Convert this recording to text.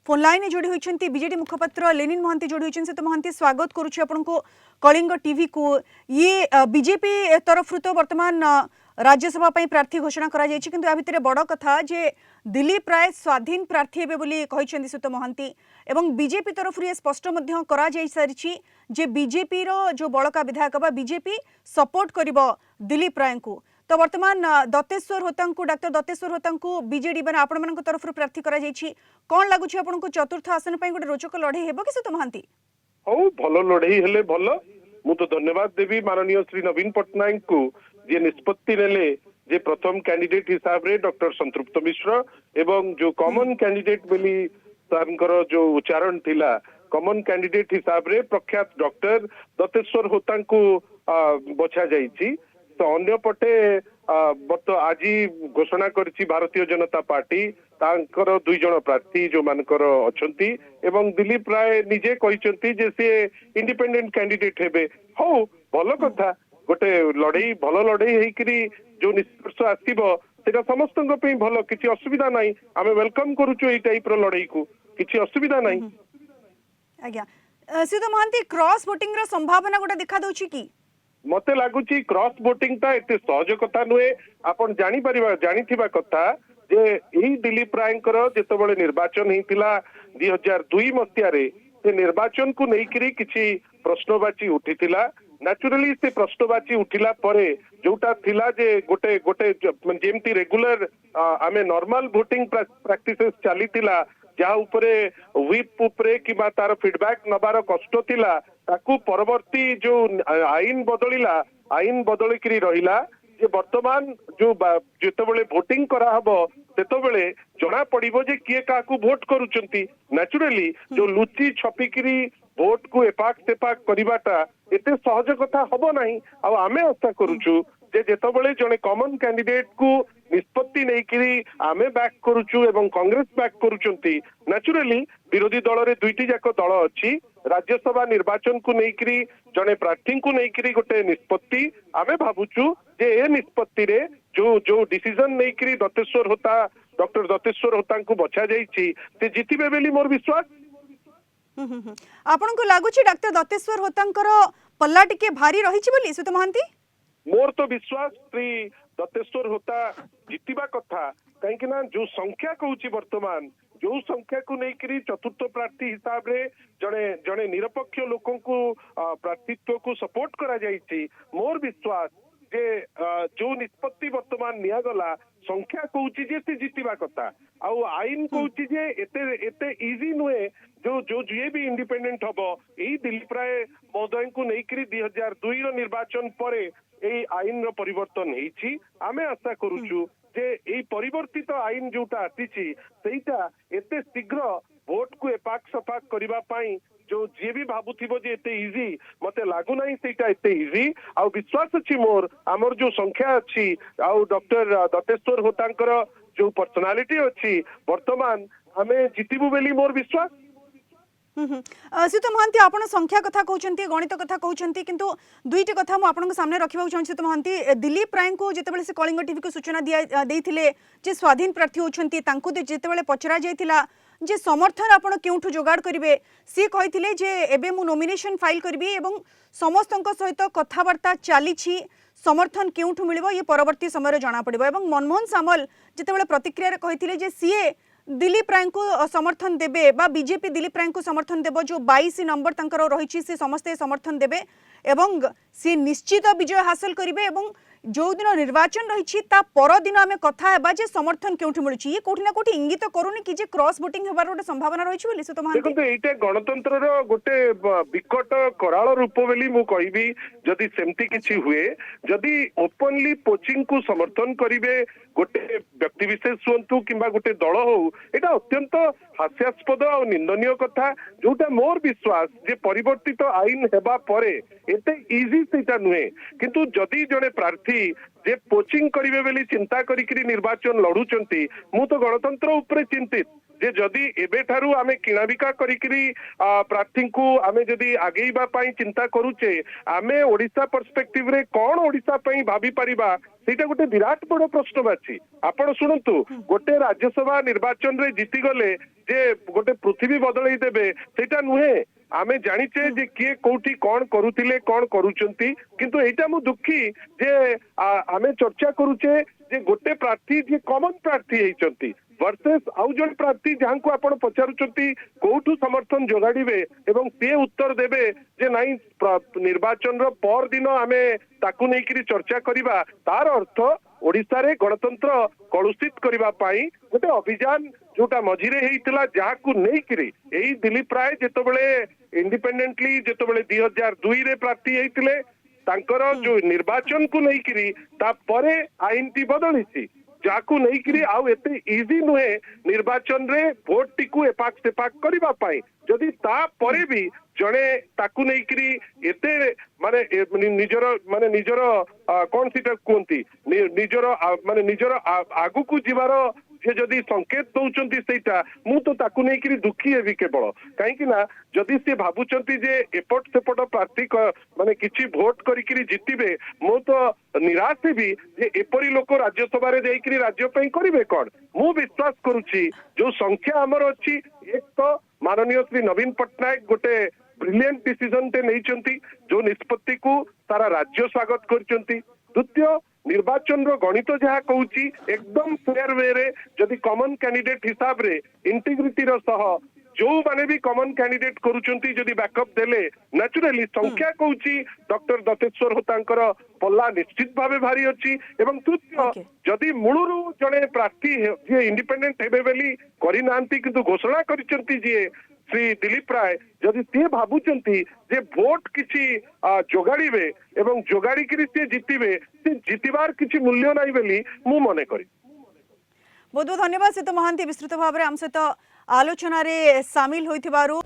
Phone line जोड़ी होती BJD मुखपात्र Lenin Mahanti जोड़ी होती से तो महांती स्वागत करुच्ची आपनको कलिंग टीवी को। ये बीजेपी तरफ तो वर्तमान राज्यसभा प्रार्थी घोषणा करा जायछि, किंतु या भितर बड़ कथा जे दिलीप राय स्वाधीन प्रार्थी हेबे बोली कहिसेंती सुत महांती एवं बीजेपी तरफ ये स्पष्ट मध्य करा जाय सारिछि जे बीजेपी रो जो बड़का विधायक बा बीजेपी सपोर्ट करिवो दिलीप राय को। तो वर्तमान दत्तेश्वर होता डाक्टर दत्तेश्वर होता बीजेडी बने आपण मन तरफ प्रार्थी करा जायछि। कौन लागुछि आपनको चतुर्थ आसन पई गोटे रोचक लड़ाई हेबो कि सुत महांती? हो भलो लड़ाई हेले भलो। मु तो धन्यवाद देवी माननीय श्री नवीन पट्टनायक को जे निष्पत्ति नेले जे प्रथम कैंडिडेट हिसाब रे डॉक्टर संतृप्त मिश्र एवं जो कॉमन कैंडिडेट बोली तांकर जो उच्चारण थिला कॉमन कैंडिडेट हिसाब रे प्रख्यात डॉक्टर दत्तेश्वर होता को बछा जायछि। तो अन्य पटे आज घोषणा करछि भारतीय जनता पार्टी तांकर दुई जन प्रार्थी जो मानकर अछंती एवं दिलीप राय निजे कहिसंती जे से इंडिपेंडेंट कैंडिडेट हेबे। हो भलो कथा गोटे लड़ाई भलो लड़ाई हेकरी जो निष्कर्ष आसीबो सेटा समस्तଙ୍କ ପାଇଁ भलो किछि असुविधा नाही। आमे वेलकम करूछु एई टाइप रो लड़ाई को किछि असुविधा नाही। आज्ञा सीता महांती क्रॉस वोटिंग रो संभावना गोटे देखा दउछि की? मते लागुची क्रॉस वोटिंग ता एते सहज कथा नुहे। आपण जानि परिबा जानिथिबा कथा जे एही दिलीप रायंकर जेतबळे निर्वाचन हेतिला 2002 मसिया रे से निर्वाचन को नेइकरी किछि प्रश्नवाची उठितिला। नेचुरली से प्रश्नवाची उठिला परे जोटा थिला जे गोटे गोटे जेमती रेगुलर आमे नॉर्मल वोटिंग प्रैक्टिसेस चलीतिला जहा उपरे व्हिप उपरे किबा तार फीडबैक नबार कष्ट थिला ताकू परवर्ती जो आईन बदलिकरी रहिला जे वर्तमान जो जेतबळे वोटिंग करा हबो तेतबळे जणा पड़िबो जे किए काकू वोट करूचंती। नेचुरली जो लुची छपिकरी वोट को एपाक सेपाक करिबाटा एते सहज कथा हबो नाही। आ आमे आशा करूछु जे जेतबळे जणे कॉमन कैंडिडेट को निष्पत्ति नेइकरी आमे बैक करूछु एवं कांग्रेस बैक करूचंती। नेचुरली विरोधी दल रे दुईटी जाक दल अछि राज्यसभा निर्वाचन को नेइकरी जणे प्रार्थी को नेइकरी गोटे निष्पत्ति आमे भाबुछु जे ए निष्पत्ति रे जो जो डिसीजन नेइकरी दत्तेश्वर होता डॉक्टर दत्तेश्वर होता को बचा जाईछि से जितिबे बेली मोर विश्वास। आपन को लागुछि डॉक्टर दत्तेश्वर होतांकर पल्ला टिके भारी रहिछि बोली सुत महांती? मोर तो विश्वास श्री दत्तेश्वर होता जितिबा कथा कहीं ना जो संख्या कहूची वर्तमान जो संख्या को लेकर चतुर्थ प्रार्थी हिसाब रे जड़े जड़े निरपेक्ष लोकों को प्रार्थीत्व को सपोर्ट करा जायछि। मोर विश्वास जे जो निष्पत्ति वर्तमान निया गला संख्या कहूची जे से जितिबा कथा आउ आईन कहूची जे एते एते इजी नुहे जो जो जे भी इंडिपेंडेंट हबो एही दिलीप राय महोदय को नेइकरी 2002 रो निर्वाचन परे एही आईन रो परिवर्तन हेछि। आमे आशा करूछु जे एही परिवर्तित आईन जोटा आसीछि सेटा एते शीघ्र वोट को एपाक सपाक करिबा पई जो जे भी भाबुथिबो जे एते इजी मते लागु नाही सेटा एते इजी। आ विश्वास अछि मोर हमर जो संख्या अछि आ डॉक्टर दत्तेश्वर होतांकर जो पर्सनालिटी अछि वर्तमान हमें जितिबु बेली मोर विश्वास। सीता महांती आपण संख्या कथा कहउचंती गणित कथा कहउचंती किंतु दुईटी कथा मु आपन सामने रखिबा चाहूँ। सीता महांती दिलीप राय को जेतेबेले से कलिंग टीवी को सूचना देइथिले जे स्वाधीन प्रार्थी होचंती तांको जेतेबेले पचरा जायतिला जे समर्थन आपण केउठु जोगाड़ करिवे सी कहिथिले जे एबे मु नॉमिनेशन फाइल करबी एवं समस्तक सहित कथावार्ता चलीछि समर्थन केउठु मिलिबो ये परवर्ती समय जना पड़िबो। एवं मनमोहन सामल जेतेबेले प्रतिक्रिया रे कहिथिले जे सीए दिलीप राय को समर्थन देबे बा बीजेपी दिलीप राय को समर्थन देबो जो 22 नंबर तंकर रहिछि से समस्ते समर्थन देबे एवं सी निश्चित विजय हासिल करिवे एवं जो दिन निर्वाचन रही पर दिन आम कथा हेबा जे समर्थन केउठु मिलुछि ये कोठी ना कोठी इंगित करूनी कि जे क्रॉस वोटिंग हेबार गोटे संभावना रहिछि बोली सुत महांती? देखो एटा गणतंत्र रो गोटे विकट कराल रूप बोली मु कहिबी। जदि सेमती किछि हुए जदि ओपनली पोचिंग को समर्थन करिवे गोटे व्यक्ति विशेष हुंतु किंबा गोटे दल हो एटा अत्यंत हास्यास्पद और निंदनीय कथा जोटा मोर विश्वास जे परिवर्तित आईन हेबा परे एते इजी सेटा नुहे। किंतु जदि जड़े प्रार्थी जे पोचिंग करिवे बेली चिंता करिकरी निर्वाचन लड़ुचंती मु तो गणतंत्र उपरे चिंतित जे जदि एबेठारु आमे किणाबिका करिकरी प्रार्थी को आमे जदि आगेइबा पई चिंता करूचे आमे ओडिशा पर्सपेक्टिव रे कोन ओडिशा पई भाबी परिबा सेटा गोटे विराट बड़ प्रश्नवाची। आपण शुणु गोटे राज्यसभा निर्वाचन रे जीति गले जे गोटे पृथ्वी बदलई देबे सेटा नुहे। आमे जानिचे जे किए कोठी कौन करुथिले कौन करूचंती किंतु एटा मु दुखी जे आमे चर्चा करूचे जे गोटे प्रार्थी जे कॉमन प्रार्थी हेचंती वर्सेस आउ जन प्रार्थी जहां को आपण पचारुचंती कोठू समर्थन जोगाड़िबे एवं से उत्तर देबे जे नाही निर्वाचन रो पर दिन आमे ताकू नेकिरी चर्चा करिबा तार अर्थ ओडिशा रे गणतंत्र कलुषित करिबा पाई गोटे अभियान जोटा मझिरे हेइतला जाहाकू नेकिरी एई दिलीप राय जेतबेले इंडिपेंडेंटली जेतबेले 2002 रे प्रार्थी हेइतिले तांकर जो निर्वाचन को नेकिरी ता परे आईन टी बदलिछि जाकू नेकिरी आउ एते इजी नुहे निर्वाचन रे भोट टिकू एपाक सेपाक करिबा पाई जदि ता परे भी जणे ताकू नेकिरी एते माने निजर कोन सीटा कोंती निजर माने निजर आगु को जीवार से जदि संकेत दौचंती सेटा मु तो ताकू नेकिरी दुखी हेबी केवल कहीं ना जदि से भाबुचंती जे एपट सेपट प्रार्थी माने किछि भोट करिकरी जितिबे मु तो निराश हेबी जे एपरी लोक राज्यसभा रे जाइकरी राज्य पई करिवे कोन। मु विश्वास करूची जो संख्या हमर अछि एक तो माननीय श्री नवीन पटनायक गोटे ब्रिलियंट डिसीजन ते नैचंती जो निष्पत्ति को सारा राज्य स्वागत करचंती। द्वितीय निर्वाचन रो गणित जहा कहूची एकदम फेयर वे रे जदि कॉमन कैंडिडेट हिसाब रे इंटीग्रिटी रो सह जो माने भी कॉमन कैंडिडेट करूचंती जदि बैकअप देले नेचुरली संख्या कहूची डॉक्टर दत्तेश्वर होतांकर पल्ला निश्चित भावे भारी अछि एवं तृतीय जदि मूलरू जणे प्रार्थी जे इंडिपेंडेंट हेबे बेली करि नांती किंतु घोषणा करिसंती जे श्री दिलीप राय जदि से भाबुचंती जे भोट किछि जोगाड़िबे एवं जोगाड़ी करी से जितिबे से जितिबार किछि मूल्य नाही बेली मु मने करी। बहुत बहुत धन्यवाद सीतू महांती विस्तृत भाव में आम सहित आलोचन रे शामिल होइथिबारु।